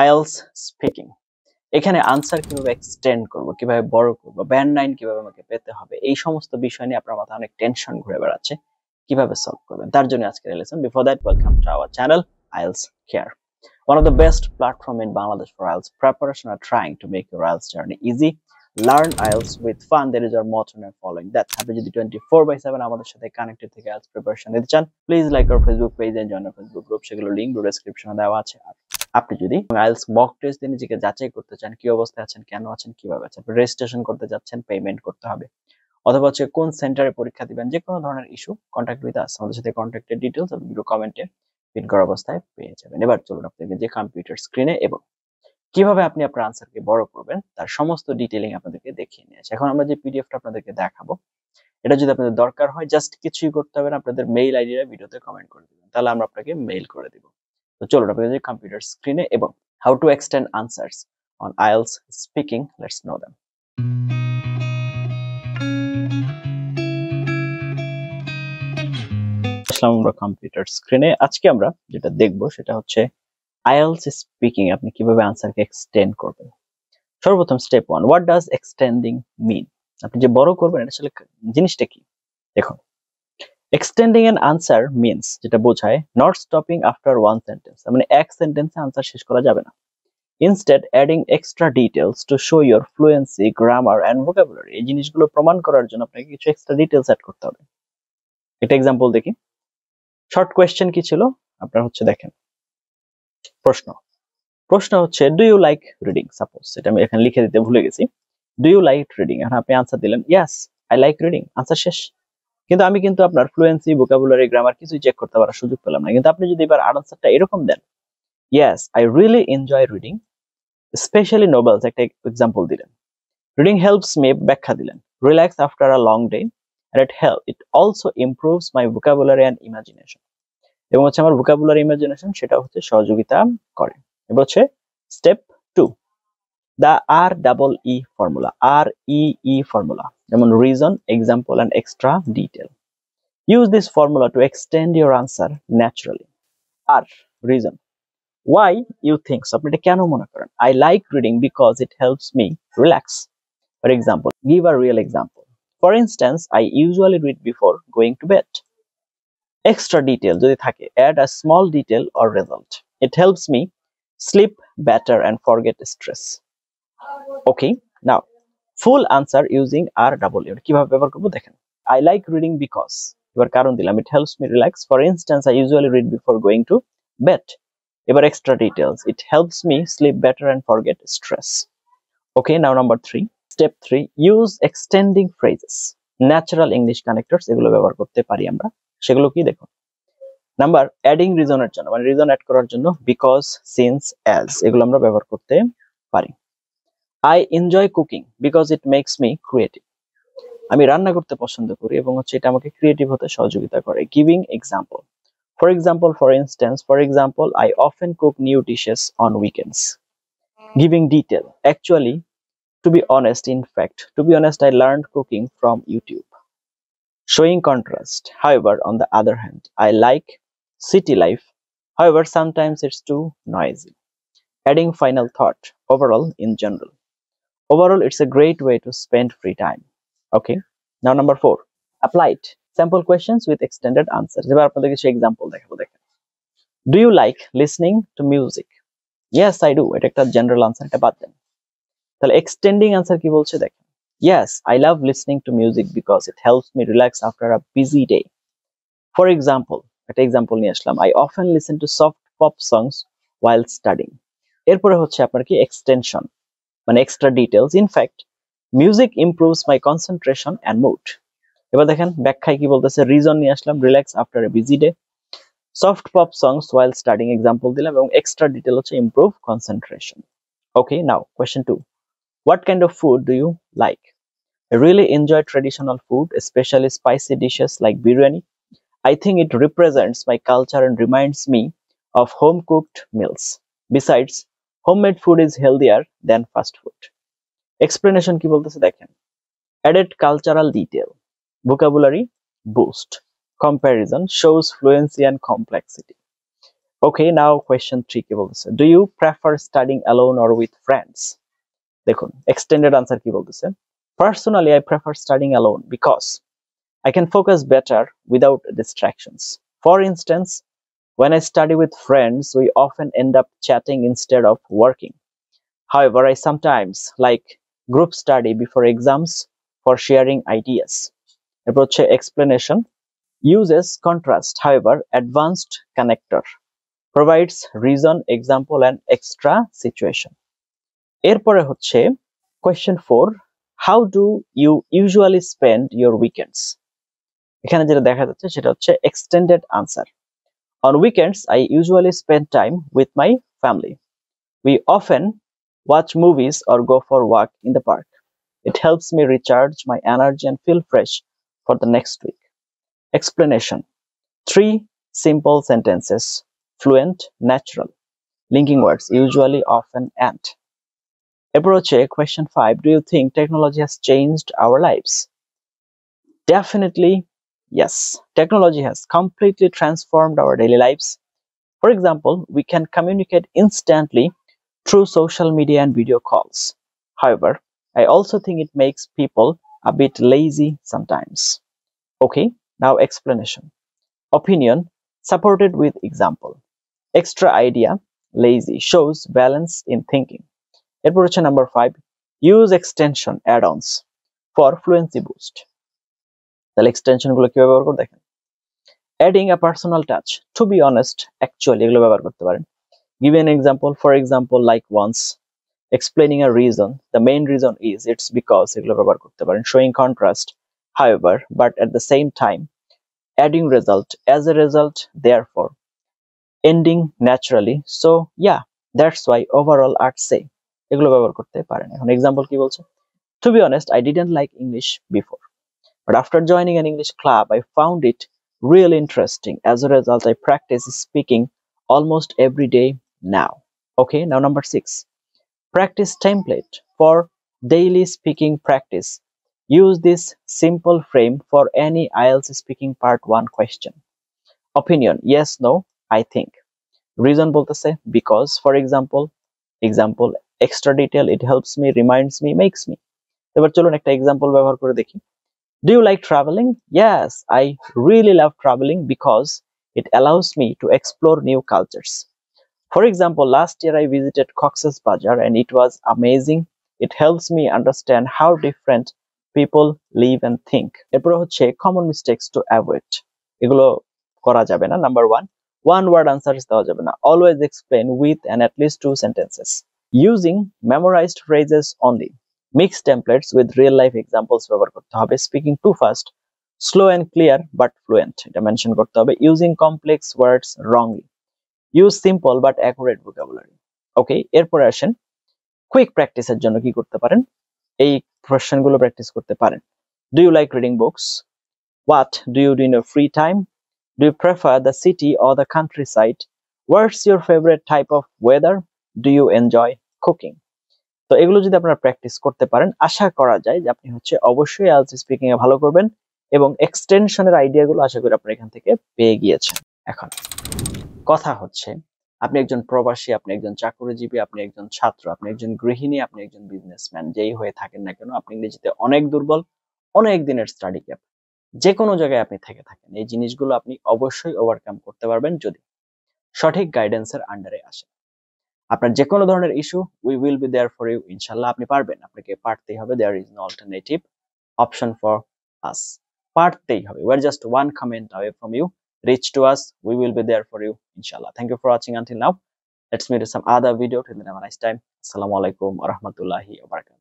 IELTS speaking. এখানে answer কিভাবে extend করব, কিভাবে বড় করব, ব্যান্ড 9 কিভাবে আমাকে পেতে হবে, এই সমস্ত বিষয় নিয়ে আপনার মাথায় অনেক টেনশন ঘুরে বেড়াচ্ছে। কিভাবে সলভ করবেন তার জন্য আজকের lesson. Before that, welcome to our channel IELTS care, one of the best platform in Bangladesh for IELTS preparation, are trying to make your IELTS journey easy. Learn IELTS with fun. There is our motto and following that. আপনি যদি 24/7 আমাদের সাথে connected থেকে IELTS preparation নিতে চান, please like our Facebook page and join our Facebook group. সেগুলো link ডেসক্রিপশনে দেওয়া আছে। আর আপনি যদি IELTS মক টেস্ট দিয়ে নিজেকে যাচাই করতে চান, কি অবস্থায় আছেন, কেন আছেন, কিভাবে আছেন, রেজিস্ট্রেশন করতে যাচ্ছেন, পেমেন্ট করতে হবে, অথবা হচ্ছে কোন সেন্টারে পরীক্ষা দিবেন, যে কোনো ধরনের ইস্যু, কন্ট্যাক্ট উইথ আস। আমাদের সাথে কন্ট্যাক্টের ডিটেইলস আপনি ভিডিও কমেন্টে পিন করা অবস্থায় পেয়ে যাবেন। এবার চলুন আপনাকে যে কম্পিউটার স্ক্রিনে এবং কিভাবে আপনি আপনার আনসারকে বড় করবেন তার সমস্ত ডিটেইলিং আপনাদেরকে দেখিয়ে নিয়ে আসি। এখন আমরা যে পিডিএফটা আপনাদেরকে দেখাবো, এটা যদি আপনাদের দরকার হয়, জাস্ট কিছুই করতে হবে না, আপনাদের মেইল আইডিটা ভিডিওতে কমেন্ট করে দিবেন, তাহলে আমরা আপনাকে মেইল করে দিব। তো চলুন আপনাদের যে কম্পিউটার স্ক্রিনে এবং how to extend answers on IELTS speaking, let's know them. আসলাম আমরা কম্পিউটার স্ক্রিনে। আজকে আমরা যেটা দেখবো সেটা হচ্ছে আইএলটিএস স্পিকিং আপনি কিভাবে আনসারকে এক্সটেন্ড করবেন। সর্বপ্রথম স্টেপ 1, হোয়াট ডাজ এক্সটেন্ডিং মিন? আপনি যে বড় করবেন এটা আসলে জিনিসটা কি? দেখুন, এক্সটেন্ডিং এন আনসার মিন্স, যেটা বোঝায় not stopping after one sentence, মানে এক সেন্টেন্সে আনসার শেষ করা যাবে না। Instead adding extra details to show your fluency, grammar and vocabulary. এই জিনিসগুলো প্রমাণ করার জন্য আপনাকে কিছু এক্সট্রা ডিটেইলস অ্যাড করতে হবে। একটা এক্সাম্পল দেখি। শর্ট কোয়েশ্চেন কি ছিল আপনার? হচ্ছে দেখেন, প্রশ্ন হচ্ছে do you like reading. Suppose এটা আমি এখানে লিখে দিতে ভুলে গেছি। ডু ইউ লাইক রিডিং, এখন আপনি আনসার দিলেন yes I like reading, answer শেষ। কিন্তু আমি কিন্তু আপনার ফ্লুয়েন্সি, ভোকাবুলারি, গ্রামার কিছুই চেক করতে পারার সুযোগ পেলাম না। কিন্তু আপনি যদি এবার আনসারটা এরকম দেন, yes I really enjoy reading specially novels, একটা এক্সাম্পল দিলেন। রিডিং হেল্পস মি, ব্যাখ্যা দিলেন। Relax after a long day and it also improves my vocabulary and imagination, এবং হচ্ছে আমার ভোকাবুলারি, ইমাজিনেশন সেটা হচ্ছে সহযোগিতা করে। এবার হচ্ছে step 2, the REE formula, REE formula, যেমন reason, example and extra detail. Use this formula to extend your answer naturally. R, reason, why you think so, আপনি এটা কেন মনে করেন? I like reading because it helps me relax. For example, give a real example. For instance, I usually read before going to bed. Extra detail যদি থাকে, add a small detail or result. It helps me sleep better and forget stress. Okay, now full answer using REE কিভাবে ব্যবহার করব দেখেন। I like reading because, এবার কারণ দিলাম, it helps me relax. For instance, I usually read before going to bed. এবার extra details, it helps me sleep better and forget stress. Okay, now number 3, step 3, use extending phrases, natural English connectors, এগুলো ব্যবহার করতে পারি আমরা। সেগুলো কি দেখুন। Number, adding রিজনের জন্য, মানে রিজন অ্যাড করার জন্য বিকজ, সিন্স, অ্যাজ, এগুলো আমরা ব্যবহার করতে পারি। I enjoy cooking because it makes me creative. আমি রান্না করতে পছন্দ করি এবং হচ্ছে এটা আমাকে ক্রিয়েটিভ হতে সহযোগিতা করে। Giving example, for instance, I often cook new dishes on weekends. Giving detail, actually, to be honest, I learned cooking from YouTube. Showing contrast, however, on the other hand, I like city life, however, sometimes it's too noisy. Adding final thought, overall, in general. Overall, it's a great way to spend free time. Okay, now number 4, applied sample questions with extended answers. এবার আপনাদের কিছু example দেখাবো। দেখেন, do you like listening to music? Yes, I do. এটা একটা general answer, এটা বাদ দেন। তাহলে এক্সটেন্ডিং আনসার কি বলছে দেখেন, yes, I love listening to music because it helps me relax after a busy day. For example, একটা এক্সাম্পল নিয়ে আসলাম, I often listen to soft pop songs while studying. এরপরে হচ্ছে আপনার কি এক্সটেনশন, মানে extra details. In fact, music improves my concentration and mood. এবার দেখেন ব্যাখ্যায় কি বলতেছে, রিজন নিয়ে আসলাম, relax after a busy day. Soft pop songs while studying example দিলাম, এবং এক্সট্রা ডিটেইল হচ্ছে improve concentration. Okay, now question 2, what kind of food do you like? I really enjoy traditional food, especially spicy dishes like biryani. I think it represents my culture and reminds me of home-cooked meals. Besides, homemade food is healthier than fast food. Explanation কি বলতেছে দেখেন, added cultural detail, vocabulary boost, comparison shows fluency and complexity. Okay, now question 3 কি বলতেছে, do you prefer studying alone or with friends? দেখুন extended answer কি বলতেছে, personally I prefer studying alone because I can focus better without distractions. For instance, when I study with friends, we often end up chatting instead of working. However, I sometimes like group study before exams for sharing ideas. Approach explanation uses contrast, however, advanced connector provides reason, example, and extra situation. এরপরে হচ্ছে question 4, how do you usually spend your weekends? এখানে যেটা দেখা যাচ্ছে সেটা হচ্ছে extended answer. On weekends, I usually spend time with my family. We often watch movies or go for a walk in the park. It helps me recharge my energy and feel fresh for the next week. Explanation. 3 simple sentences. Fluent, natural. Linking words, usually, often, and. Approach question 5. Do you think technology has changed our lives? Definitely, yes. Technology has completely transformed our daily lives. For example, we can communicate instantly through social media and video calls. However, I also think it makes people a bit lazy sometimes. Okay, now explanation. Opinion, supported with example. Extra idea, lazy, shows balance in thinking. Approach number 5. Use extension add-ons for fluency boost. তাহলে extension গুলো কিভাবে ব্যবহার করতে দেখেন, adding a personal touch, to be honest, actually এগুলো ব্যবহার করতে পারেন. Give an example, for example, like once. Explaining a reason, the main reason is it's because এগুলো ব্যবহার করতে পারেন. Showing contrast, however, but at the same time. Adding result, as a result, therefore. Ending naturally, so yeah, that's why overall I'd say এগুলো ব্যবহার করতে পারেন. এখন example কি বলছে, to be honest, I didn't like English before, but after joining an English club I found it really interesting. As a result, I practice speaking almost every day now. Okay, now number 6. Practice template for daily speaking practice. Use this simple frame for any IELTS speaking part 1 question. Opinion, yes, no, I think. Reason বলতেছে because, for example, extra detail, it helps me, reminds me, makes me. এবার চলুন একটা example ব্যবহার করে দেখি. Do you like traveling? Yes, I really love traveling because it allows me to explore new cultures. For example, last year I visited Cox's Bazar and it was amazing. It helps me understand how different people live and think. এরপর হচ্ছে common mistakes to avoid. এগুলো করা যাবে না. Number 1, one word answers দেওয়া যাবে না. Always explain with and at least 2 sentences. Using memorized phrases only. Mix templates with real life examples ব্যবহার করতে হবে. Speaking too fast, slow and clear but fluent, এটা মেনশন করতে হবে. Using complex words wrongly. Use simple but accurate vocabulary. Okay, এরপরে আসেন quick প্র্যাকটিসের জন্য কি করতে পারেন, এই কোশ্চেনগুলো প্র্যাকটিস করতে পারেন. Do you like reading books? What do you do in your free time? Do you prefer the city or the countryside? What's your favorite type of weather? Do you enjoy cooking? তো এগুলো যদি আপনারা practice করতে পারেন, আশা করা যায় যে আপনি হচ্ছে অবশ্যই IELTS স্পিকিং এ ভালো করবেন এবং এক্সটেনশনের আইডিয়াগুলো আশা করি আপনারা এখান থেকে পেয়ে গিয়েছেন. এখন কথা হচ্ছে, আপনি একজন প্রবাসী, আপনি একজন চাকরিজীবী, আপনি একজন ছাত্র, আপনি একজন গৃহিণী, আপনি একজন বিজনেসম্যান, যেই হয়ে থাকেন না কেন, আপনি ইংরেজিতে অনেক দুর্বল, অনেক দিনের স্টাডি গ্যাপ, যে কোনো জায়গায় আপনি থেকে থাকেন, এই জিনিসগুলো আপনি অবশ্যই ওভারকাম করতে পারবেন যদি সঠিক গাইডেন্সের আন্ডারে আসেন. আপনার যে কোনো ধরনের issue, we will be there for you. ইনশাল্লাহ আপনি পারবেন, আপনাকে পারতেই হবে. There is no alternative option for us. পারতেই হবে. We are just one comment away from you. Reach to us, we will be there for you, inshallah. Thank you for watching until now. Let's meet in some other video. Till then, have a nice time. Assalamu alaikum wa rahmatullahi wa barakatuh.